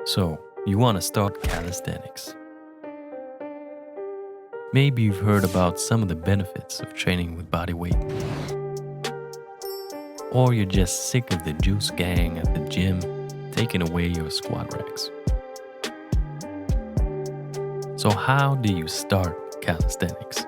So, you want to start calisthenics. Maybe you've heard about some of the benefits of training with body weight. Or you're just sick of the juice gang at the gym taking away your squat racks. So, how do you start calisthenics?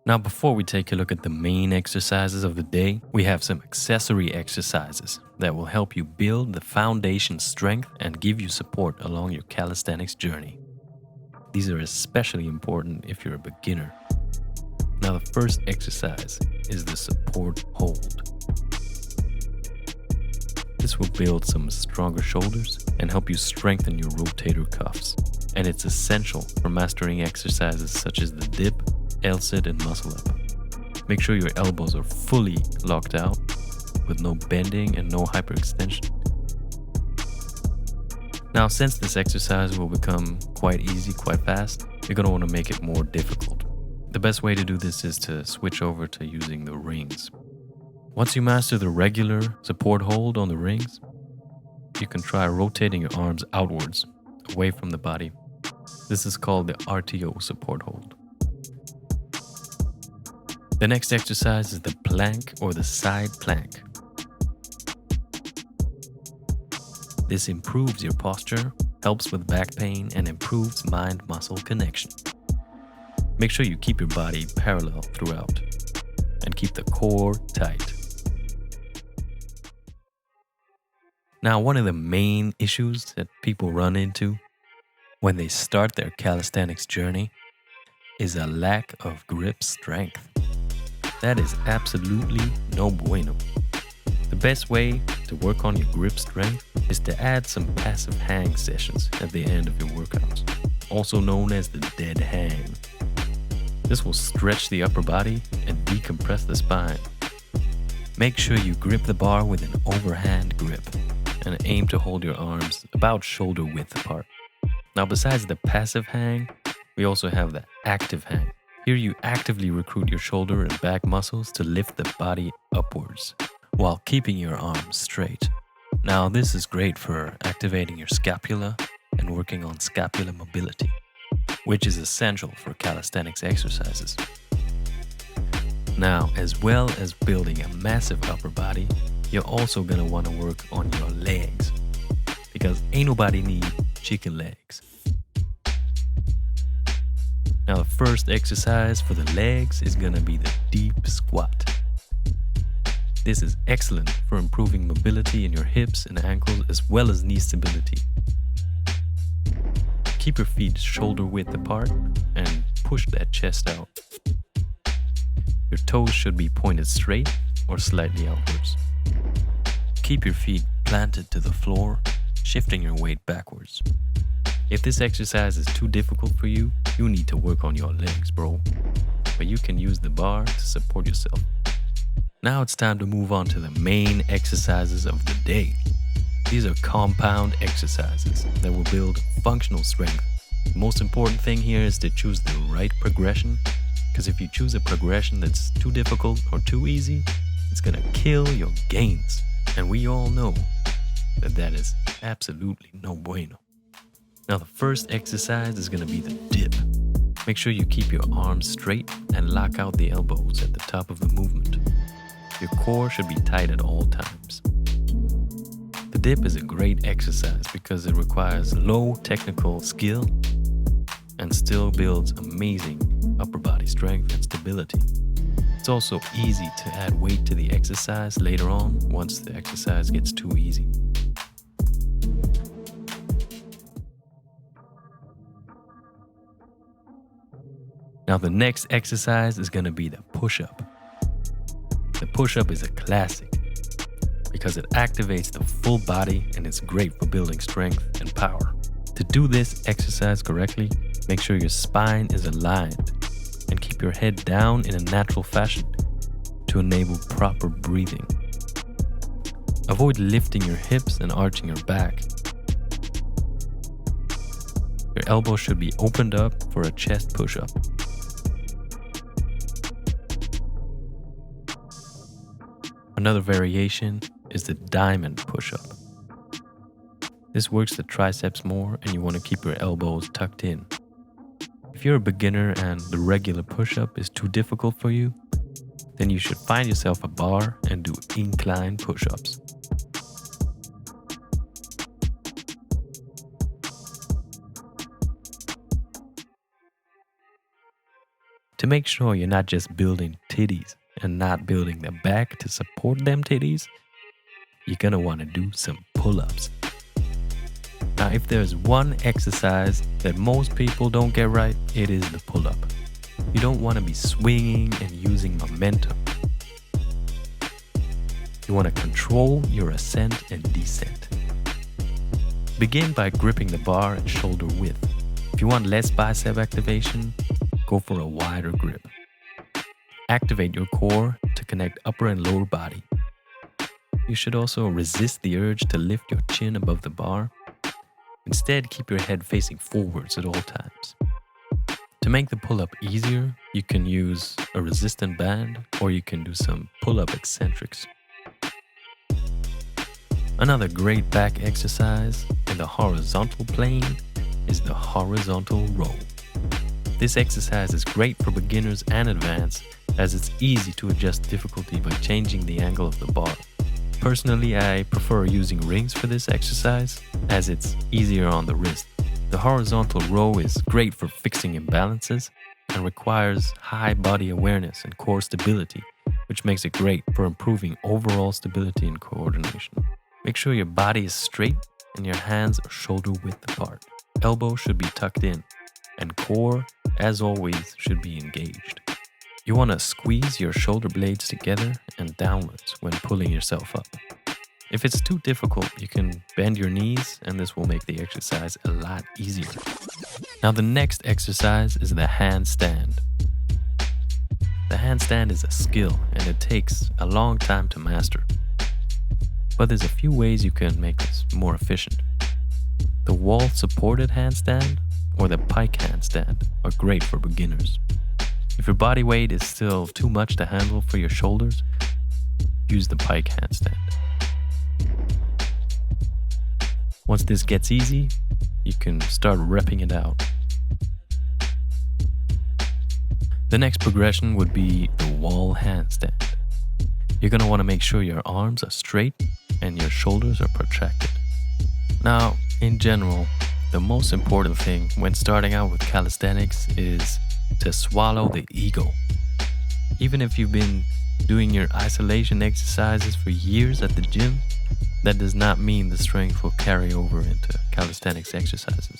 Now, before we take a look at the main exercises of the day, we have some accessory exercises that will help you build the foundation strength and give you support along your calisthenics journey. These are especially important if you're a beginner. Now, the first exercise is the support hold. This will build some stronger shoulders and help you strengthen your rotator cuffs. And it's essential for mastering exercises such as the dip, L-sit, and muscle up. Make sure your elbows are fully locked out with no bending and no hyperextension. Now, since this exercise will become quite easy quite fast, you're going to want to make it more difficult. The best way to do this is to switch over to using the rings. Once you master the regular support hold on the rings, you can try rotating your arms outwards, away from the body. This is called the RTO support hold. The next exercise is the plank or the side plank. This improves your posture, helps with back pain, and improves mind-muscle connection. Make sure you keep your body parallel throughout and keep the core tight. Now, one of the main issues that people run into when they start their calisthenics journey is a lack of grip strength. That is absolutely no bueno. The best way to work on your grip strength is to add some passive hang sessions at the end of your workouts, also known as the dead hang. This will stretch the upper body and decompress the spine. Make sure you grip the bar with an overhand grip and aim to hold your arms about shoulder width apart. Now, besides the passive hang, we also have the active hang. Here you actively recruit your shoulder and back muscles to lift the body upwards while keeping your arms straight. Now, this is great for activating your scapula and working on scapular mobility, which is essential for calisthenics exercises. Now, as well as building a massive upper body, you're also going to want to work on your legs, because ain't nobody need chicken legs. Now, the first exercise for the legs is going to be the deep squat. This is excellent for improving mobility in your hips and ankles as well as knee stability. Keep your feet shoulder width apart and push that chest out. Your toes should be pointed straight or slightly outwards. Keep your feet planted to the floor, shifting your weight backwards. If this exercise is too difficult for you, you need to work on your legs, bro. But you can use the bar to support yourself. Now it's time to move on to the main exercises of the day. These are compound exercises that will build functional strength. The most important thing here is to choose the right progression, because if you choose a progression that's too difficult or too easy, it's gonna kill your gains. And we all know that that is absolutely no bueno. Now, the first exercise is going to be the dip. Make sure you keep your arms straight and lock out the elbows at the top of the movement. Your core should be tight at all times. The dip is a great exercise because it requires low technical skill and still builds amazing upper body strength and stability. It's also easy to add weight to the exercise later on once the exercise gets too easy. Now, the next exercise is going to be the push-up. The push-up is a classic because it activates the full body and it's great for building strength and power. To do this exercise correctly, make sure your spine is aligned and keep your head down in a natural fashion to enable proper breathing. Avoid lifting your hips and arching your back. Your elbows should be opened up for a chest push-up. Another variation is the diamond push-up. This works the triceps more and you want to keep your elbows tucked in. If you're a beginner and the regular push-up is too difficult for you, then you should find yourself a bar and do incline push-ups. To make sure you're not just building titties and not building the back to support them titties, you're gonna want to do some pull-ups. Now, if there's one exercise that most people don't get right, it is the pull-up. You don't want to be swinging and using momentum. You want to control your ascent and descent. Begin by gripping the bar at shoulder width. If you want less bicep activation, go for a wider grip. Activate your core to connect upper and lower body. You should also resist the urge to lift your chin above the bar. Instead, keep your head facing forwards at all times. To make the pull-up easier, you can use a resistant band or you can do some pull-up eccentrics. Another great back exercise in the horizontal plane is the horizontal row. This exercise is great for beginners and advanced as it's easy to adjust difficulty by changing the angle of the bar. Personally, I prefer using rings for this exercise as it's easier on the wrist. The horizontal row is great for fixing imbalances and requires high body awareness and core stability, which makes it great for improving overall stability and coordination. Make sure your body is straight and your hands are shoulder width apart. Elbows should be tucked in and core, as always, should be engaged. You want to squeeze your shoulder blades together and downwards when pulling yourself up. If it's too difficult, you can bend your knees and this will make the exercise a lot easier. Now the next exercise is the handstand. The handstand is a skill and it takes a long time to master. But there's a few ways you can make this more efficient. The wall-supported handstand or the pike handstand are great for beginners. If your body weight is still too much to handle for your shoulders, use the pike handstand. Once this gets easy, you can start repping it out. The next progression would be the wall handstand. You're going to want to make sure your arms are straight and your shoulders are protracted. Now, in general, the most important thing when starting out with calisthenics is to swallow the ego. Even if you've been doing your isolation exercises for years at the gym, that does not mean the strength will carry over into calisthenics exercises.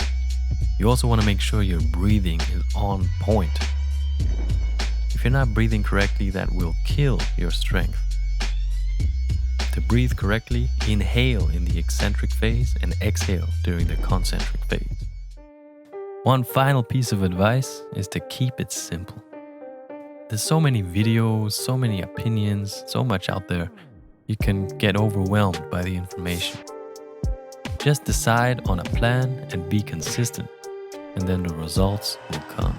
You also want to make sure your breathing is on point. If you're not breathing correctly, that will kill your strength. To breathe correctly, inhale in the eccentric phase and exhale during the concentric phase. One final piece of advice is to keep it simple. There's so many videos, so many opinions, so much out there, you can get overwhelmed by the information. Just decide on a plan and be consistent, and then the results will come.